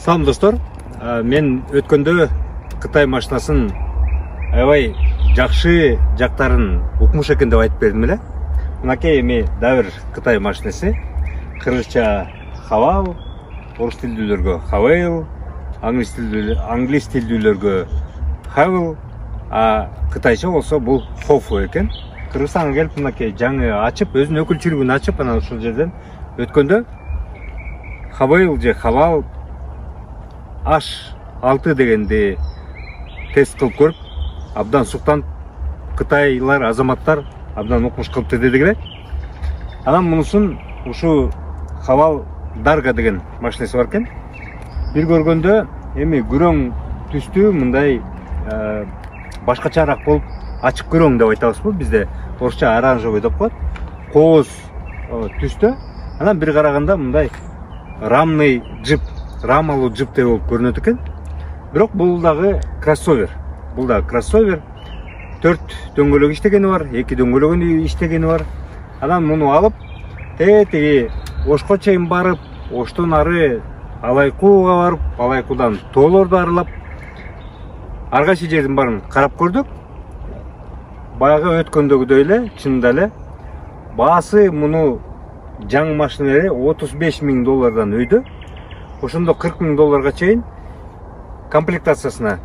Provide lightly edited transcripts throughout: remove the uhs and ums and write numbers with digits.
Салам достор, мен өткөндө Кытай машинасын аябай жакшы жактарын укмуш экен деп айтып бердим эле. Мынакей эми дагы Кытай машинасы. Кыргызча Хавал, орус тилдүүлөргө Хавейл, англис тилдүүлөргө Хавел, а кытайча болсо бул Хофу экен. Кыргызстанга келип мынакей жаңы ачып, өзүнүн өкүлчүлүгүн ачып, анан ушул жерден өткөндө Хавейл же Хавал H6 дегенди тест кылып көрүп, абдан суктанып, кытайлар, азаматтар абдан укмуш кылыптыр дедик эле. Анан мунусун ушу Хавал Дарга деген машинасы бар экен. Бир көргөндө эми күрөң түстүү, мындай башкачараак болуп, ачык күрөң деп айтабызбы бизде, орусча оранжевый деп коет. Кооз түстө. Анан бир караганда мындай рамный джип, рамалуу джиптей болуп көрүнөт экен. Бирок бул дагы кроссовер. Бул дагы кроссовер. 4 дөңгөлөк иштегени бар, 2 дөңгөлөгүн иштегени бар. Анан муну алып, теги Ошко чейин барып, Оштон ары Алайкууга барып, Алайкуудан тоолорду аралап, ар кайсы жердин баарын карап көрдүк. Баягы өткөндөгүдөй эле, чынында эле баасы муну жаңы машиналары $35,000 өйдө. Ошондо $40,000 чейин комплектациясына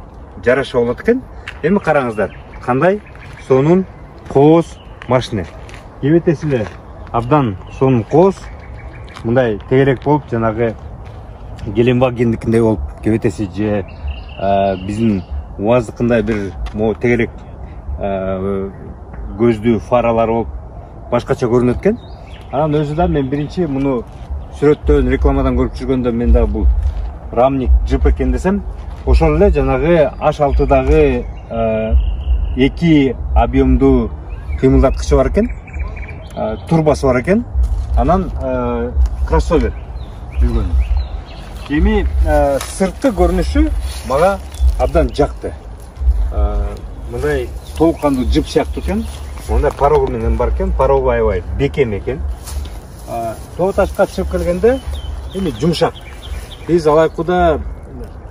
жараша болот экен. Эми караңыздар, кандай сонун кооз машина. Кебетеси эле абдан сонун кооз. Мындай тегерек болуп, жанагы Геленвагендикиндей болуп, кебетеси же биздин УАЗдыкындай бир тегерек көздүү фаралары болуп, башкача көрүнөт экен. Анан өзү да мен биринчи муну сүрөттөн, рекламадан көрүп жүргөндө мен да бул рамник джип экен десем, ошол эле жанагы H6дагы 2 объемдуу кыймылдаткычы бар экен, турбасы бар экен. Анан кроссовер жүргөн. Эми сырткы көрүнүшү мага абдан жакты. Мындай толуккандуу джип сыяктуу экен. Мындай парогу менен бар экен, парогу аябай бекем экен. Тоо ташка чыгып келгенде эми жумшак. Биз Алайкууда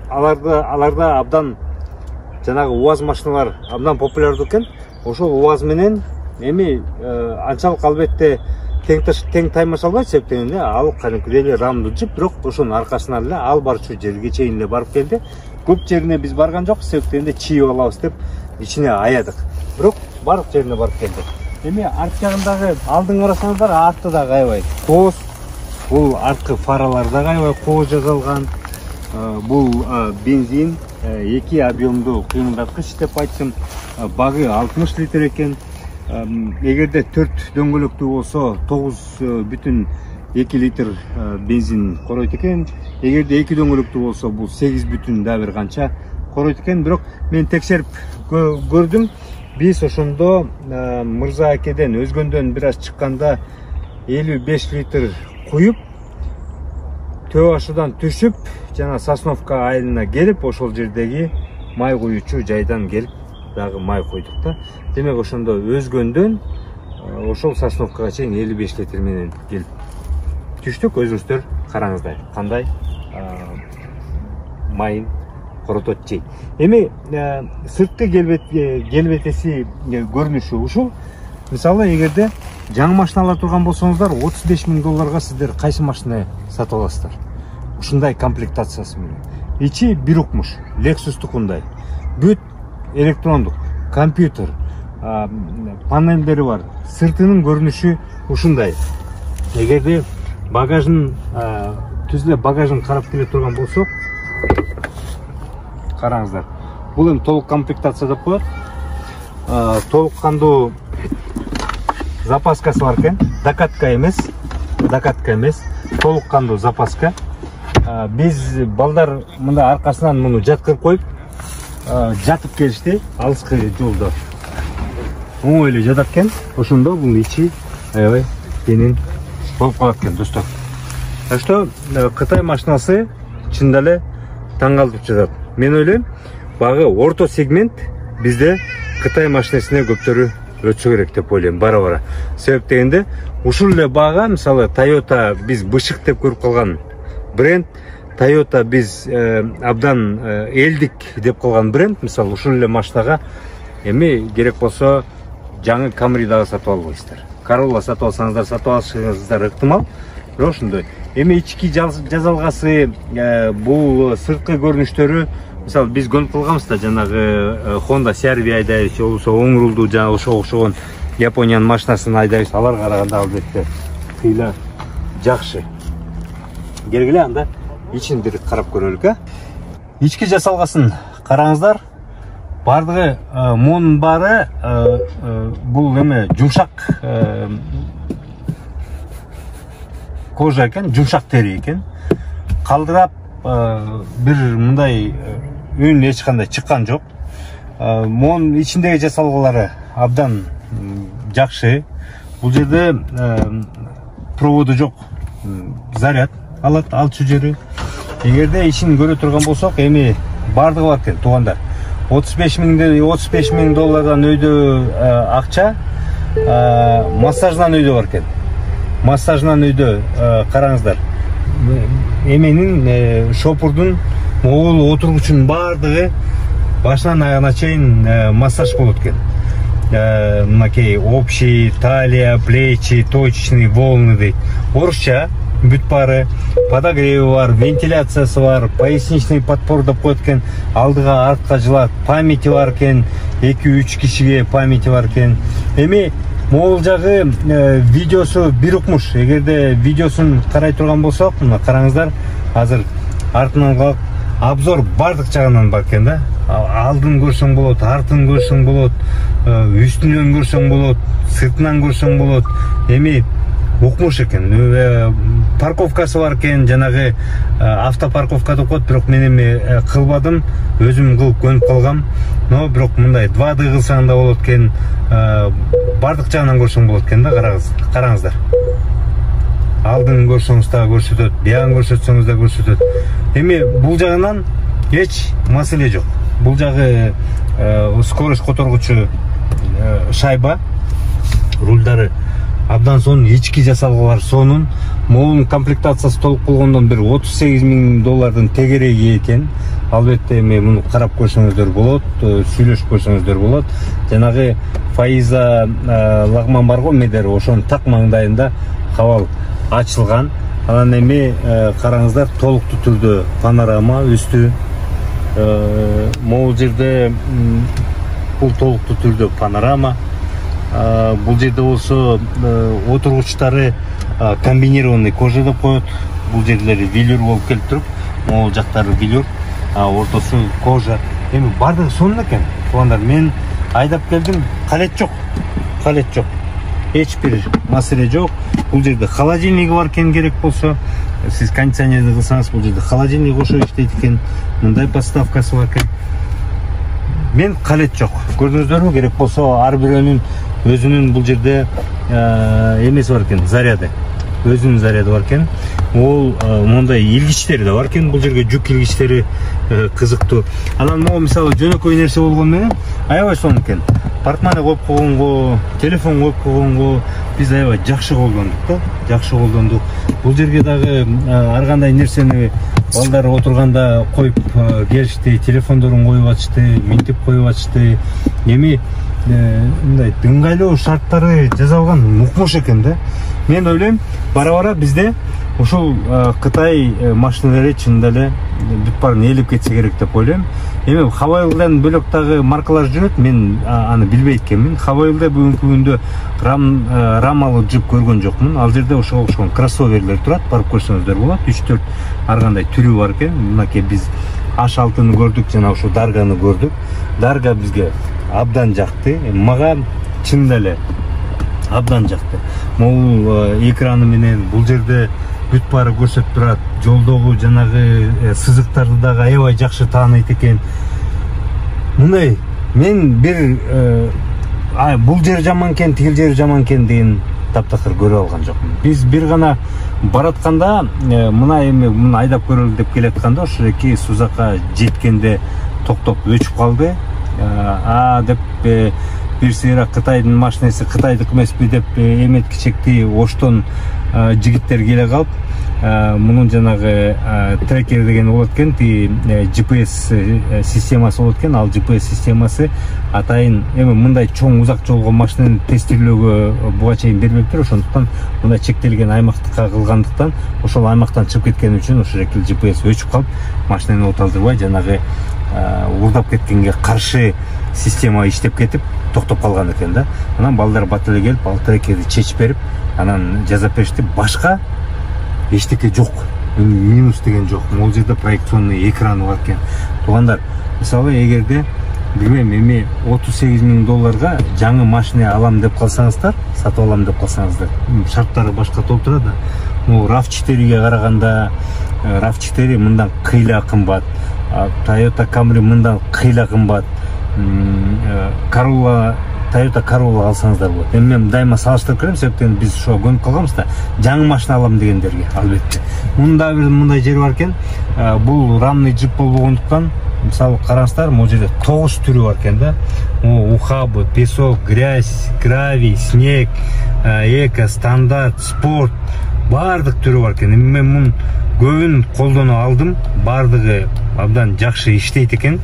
аларда абдан жанагы УАЗ машиналар абдан популярдуу экен. Ошол УАЗ менен эми анчалык албетте тең таймаш албайт, себептен ал кадимкидей эле рамдуу джип, бирок ошонун аркасынан эле ал барчу жерге чейин эле барып келди. Көп жерине биз барган жок, себептен чийип алабыз деп ичине аядык. Бирок барлык жерине барып келди. Эми арт жагындагы алдын карасаңыздар, артты дагы аябай кооз. Бул арткы фаралар дагы аябай кооз жасалган. Бул бензин 2 объемдуу кыймылдаткыч деп айттым. Багы 60 литр экен. Эгерде 4 дөңгөлөктүү болсо 9,2 литр бензин коройт экен. Эгерде 2 дөңгөлөктүү болсо бул 8 да бир канча коройт экен. Бирок мен текшерип көрдүм. Биз ошондо Мырза акеден өзгөндөн бир аз чыкканда 55 литр куюп, Төө ашудан түшүп, жана Сосновка айылына келип, ошол жердеги май куюучу жайдан келип дагы май койдук да. Демек ошондо өзгөндөн ошол Сосновкага чейин 55 литр менен келип түштүк. Өзүңүздөр караңыздар, кандай майын коротот жей. Эми сырткы келбетеси көрүнүшү ушул. Мисалы, эгерде жаңы машина ала турган болсоңуздар, $35,000 сиздер кайсы машина сатып аласыздар? Ушундай комплектациясы менен. Ичи бир укмуш, Lexustукундай. Бүт электрондук, компьютер, панелдери бар. Сыртынын көрүнүшү ушундай. Эгерде багажын түзүлө багажын карап келе турган болсок, караңыздар. Бул эми толук комплектация деп коет. Толуккандуу запаскасы бар экен. Докатка эмес, толуккандуу запаска. Биз балдар мындай аркасынан муну жаткырып коюп, жатып келишти, алыскы жолдо. Оңой эле жатат экен. Ошондо бул ичи аябай кенен болуп калат экен, достор. Так что Кытай машинасы чында эле таң калтырып жатат. Мен ойлойм, багы орто сегмент бизде Кытай машинасына көптөрү өтсө керек деп ойлойм, бара-бара. Себеп дегенде, ушул эле бага, мисалы Toyota биз бышык деп көрүп калган бренд, Toyota биз абдан элдик деп калган бренд. Мисалы ушул эле машинага эми керек болсо жаңы Camry дагы сатып албайсыздар. Corolla сатып алсаңыздар, сатып алышыңыздар ыктымал. Бирок ошондой. Эми ички жасалгасы, бул сырткы көрүнүштөрү, мисалы биз көнүп калганбыз да, жанагы Honda CR-V айдайбыз, же болбосо оң рулду жана ошого окшогон Япониянын машинасын айдайбыз. Аларга караганда албетте кыйла жакшы. Келгиле анда ичин бир карап көрөлүк. Ички жасалгасын караңыздар. Бардыгы монун баары бул эме жумшак кожа экен, жумшак тери экен. Калдырап бир мындай үн эч кандай чыккан жок. Монун ичиндеги жасалгалары абдан жакшы. Бул жерде проводу жок, заряд алат, алчу жери. Эгерде ишин көрө турган болсок, эми бардыгы бар экен, туугандар. 35 миң доллардан өйдө акча, массаждан өйдө бар экен. Массаждан өйдө караңыздар. Эменин шопурдун могул отургучунун бардыгы башынан аягына чейин массаж болот экен. Мынакей общий, талия, плечи, точечный, волны дейт. Орусча бүт бары, подогреви бар, вентиляциясы бар, поясничный подпор деп коет экен, алдыга артка жылат, памяти бар экен, 2-3 кишиге памяти бар экен. Эми могул жагы видеосу бир укмуш. Эгерде видеосун карай турган болсок, мына караңыздар, азыр артынан калып обзор бардык жагынан бар экен да. Алдын көрсөң болот, артын көрсөң болот, үстүнөн көрсөң болот, сыртынан көрсөң болот. Эми укмуш экен. Парковкасы бар экен, жанагы автопарковка деп коет, бирок мен эми кылбадым, өзүм кылып көнүп калгам. Но бирок мындай 2D кылсаң да болот экен, бардык жагынан көрсөң болот экен да, караңыздар. Алдын көрсөңүз да көрсөтөт, биягын көрсөтсөңүз да көрсөтөт. Эми бул жагынан эч маселе жок. Бул жагы скорость которгучу шайба, рульдары абдан сонун, ички жасалгалар сонун. Могунун комплектациясы толук болгондон бир 38 миң доллардын тегереги экен. Албетте эми муну карап көрсөңүздөр болот, сүйлөшүп көрсөңүздөр болот. Жанагы Фаиза лагман бар го медер, ошонун так маңдайында кабал ачылган. Анан эми караңыздар, толуктуу түрдө панорама үстү. Могул жерде бул толуктуу түрдө панорама. Бул жерде болсо отургучтары комбинированный кожа деп коет. Бул жерлери велюр болуп келип туруп, могул жактары велюр, ортосу кожа. Эми бардыгы сонун экен. Туугандар, мен айдап келдим, калет жок. Калет жок. Эч бир маселе жок. Бул жерде холодильниги бар экен, керек болсо. Сиз кондиционерди кылсаңыз, бул жерде холодильник кошо иштейт экен. Мындай поставкасы бар экен. Мен калет жок. Көрдүңүздөрбү, керек болсо ар бирөөнүн өзүнүн бул жерде эмеси бар экен, заряды. Өзүнүн заряды бар экен. Ол мондай илгичтери да бар экен. Бул жерге жүк илгичтери кызыктуу. Анан могу мисалы жөнөкөй нерсе болгону менен аябай сонун экен. Портмоне коюп койгонго, телефон коюп койгонго биз аябай жакшы колдондук да, жакшы колдондук. Бул жерге дагы ар кандай нерсени балдар отурганда коюп келишти, телефондорун коюп атышты, минтип коюп атышты. Эми мындай ыңгайлуу шарттары жасалган укмуш экен да. Мен ойлойм, бара-бара бизде ушул Кытай машиналары чынында эле бүт баарын ээлеп кетсе керек деп ойлойм. Эми Хавайлдан бөлөк дагы маркалар жүрөт, мен аны билбейт экенмин. Хавайлда бүгүнкү күндө рамалуу джип көргөн жокмун. Ал жерде ошого окшогон кроссоверлер турат, барып көрсөңүздөр болот. 3-4 ар кандай түрү бар экен. Мынакей биз H6-ны көрдүк, жана ошо Дарганы көрдүк. Дарга бизге абдан жакты. Мага чынында эле абдан жакты. Могул экраны менен бул жерде бүт баары көрсөтүп турат. Жолдогу жанагы сызыктарды дагы аябай жакшы тааныйт экен. Мындай мен бир бул жер жаман экен, тигил жер жаман экен деген таптакыр көрө алган жокмун. Биз бир гана баратканда, мына эми муну айдап көрөлү деп келатканда, ошо эки Сузака жеткенде токтоп өчүп калды. Деп бир сыйра Кытайдын машинеси Кытайдык эмеспи деп эметкичекти оштон жигиттер келе калып, мунун жанагы трекер деген болот экен, GPS системасы болот экен. Ал GPS системасы атайын эми мындай чоң узак жолго машинаны тестирлөөгө буга чейин бербептир. Ошондуктан мындай чектелген аймактыкка кылгандыктан ошол аймактан чыгып кеткен үчүн ошол шекилде GPS өчүп калып, машинаны оталдырбай жанагы уурдап кеткенге каршы система иштеп кетип токтоп калган экен да. Анан балдар бат эле келип ал трекерди чечип берип, анан жазап беришти. Башка эчтеке жок, минус деген жок. Могул жерде проекционный экраны бар экен. Туугандар, мисалы эгерде билбейм эми $38,000 жаңы машина алам деп калсаңыздар, сатып алам деп калсаңыздар, шарттары башка болуп турат да. Могу RAV4ге караганда RAV4 мындан кыйла кымбат, Toyota Camry мындан кыйла кымбат, Toyota Corolla алсаңыздар болот. Эми мен дайыма салыштырып көрөм, себептен биз ошо көнүп калганбыз да, жаңы машина алам дегендерге албетте. Мында бир мындай жери бар экен. Бул рамный джип болгондуктан, мисалы караңыздар, могул жерде 9 түрү бар экен да. Ухабы, песок, грязь, гравий, снег, эко, стандарт, спорт, баардык түрү бар экен. Эми мен мунун көбүн колдоно алдым. Баардыгы абдан жакшы иштейт экен.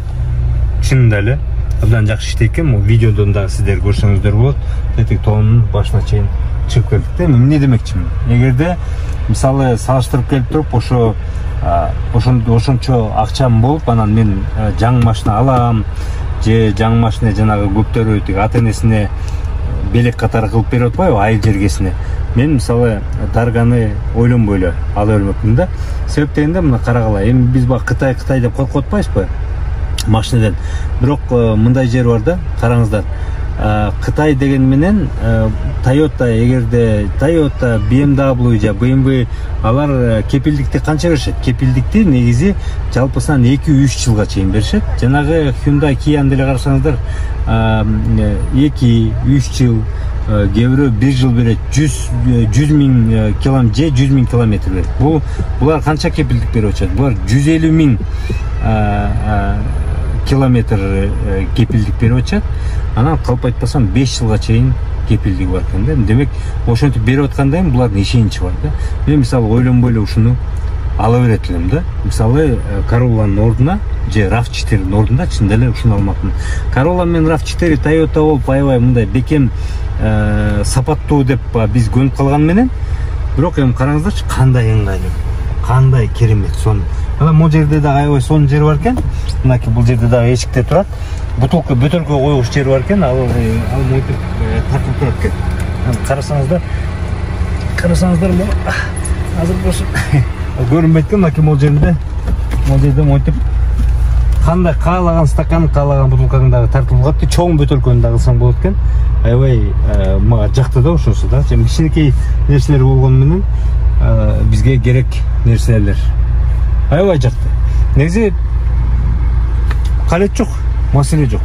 Чынында эле абдан жакшы иштейт экен. Бул видеодон дагы сиздер көрсөңүздөр болот. Тетик тоонун башына чейин чыгып келдик да. Эми эмне демекчимин? Эгерде мисалы салыштырып келип туруп, ошончо акчам болуп, анан мен жаңы машина алам, же жаңы машина жанагы көптөрү тиги ата-энесине белек катары кылып берип атпайбы, айыл жергесине. Мен мисалы дарганы ойлонбой эле ала бермекмин да. Себеп дегенде мына карагыла, эми биз бак Кытай деп коркуп атпайбызбы машинадан? Бирок мындай жер бар да, караңыздар. Кытай деген менен Toyota, эгерде Toyota, BMW же BMW алар кепилдикти канча беришет? Кепилдикти негизи жалпысынан 2-3 жылга чейин беришет. Жанагы Hyundai, Kia деле карасаңыздар 2-3 жыл, кээ-бирөө 1 жыл берет, 100 миң километр же 100 миң километр берет. Булар канча кепилдик берип атышат? Булар 150 миң километр кепилдик берип атышат. Анан калп айтпасам 5 жылга чейин кепилдиги бар экен да. Демек, ошентип берип аткандан булардын ишеничи бар да. Мен мисалы ойлонбой эле ушуну ала берет элем да. Мисалы Corolla'нын ордуна же RAV4'нин ордуна чынында эле ушуну алмакмын. Corolla менен RAV4 Toyota болуп аябай мындай бекем сапаттуу деп биз көнүп калган менен, бирок эми караңыздарчы, кандай ыңгайлуу, кандай керемет сон. Анан могул жерде дагы аябай сонун жери бар экен. Мынакей бул жерде дагы эшикте турат. Бөтөлкө койгуч жери бар экен. Ал монтип тартылып турат экен. Карасаңыздар, азыр болсо көрүнбөйт экен. Мынакей могул жерде монтип кандай каалаган стакан, каалаган бутылканы дагы тартылып калат. Чоң бөтөлкөнү дагы кылсаң болот экен. Аябай мага жакты да ошонусу да. Кичинекей нерселер болгону менен бизге керек нерселер аябай жакты. Негизи калет жок, маселе жок.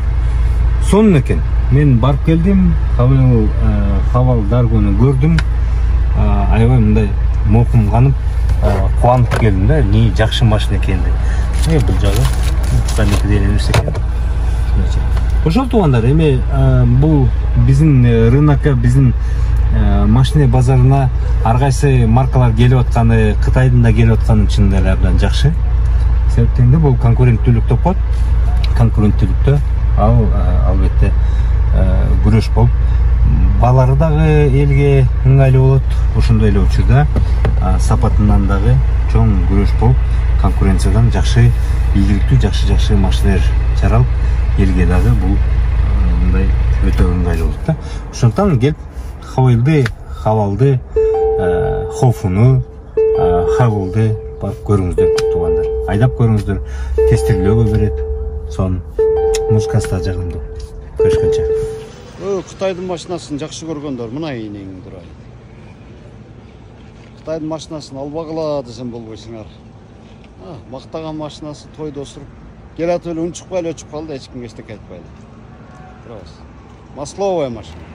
Сонун экен. Мен барып келдим, Хавал Даргону көрдүм. Аябай мындай мокумганып, кубанып келдим да. Не жакшы машина экен деп. Бул жагы канеки деген нерсе экен. Ошол туугандар, эми бул биздин рынокко, биздин машина базарына ар кайсы маркалар келип атканы, Кытайдын да келип атканы чынында эле абдан жакшы. Себептен бул конкуренттүүлүк деп коет. Конкуренттүүлүктө албетте күрөш болуп, баалары дагы элге ыңгайлуу болот. Ошондой эле учурда сапатынан дагы чоң күрөш болуп, конкуренциядан жакшы, ийгиликтүү, жакшы машиналар жаралып, элге дагы бул мындай өтө ыңгайлуу болот да. Ошондуктан келип Хавалды, Хофуну, Хавалды барып көрүңүздөр туугандар. Айдап көрүңүздөр, тестирлөөгө берет. Сон музыкасы да жагымдуу. Көрүшкөнчө. Кытайдын машинасын жакшы көргөндөр мына ийнеңин турай. Кытайдын машинасын албагыла десем болбойсуңар. Мактаган машинасы тойдо осуруп келат эле, унчукпай эле өчүп калды, эч кимге эчтеке айтпайды. Турабыз. Масловая машина.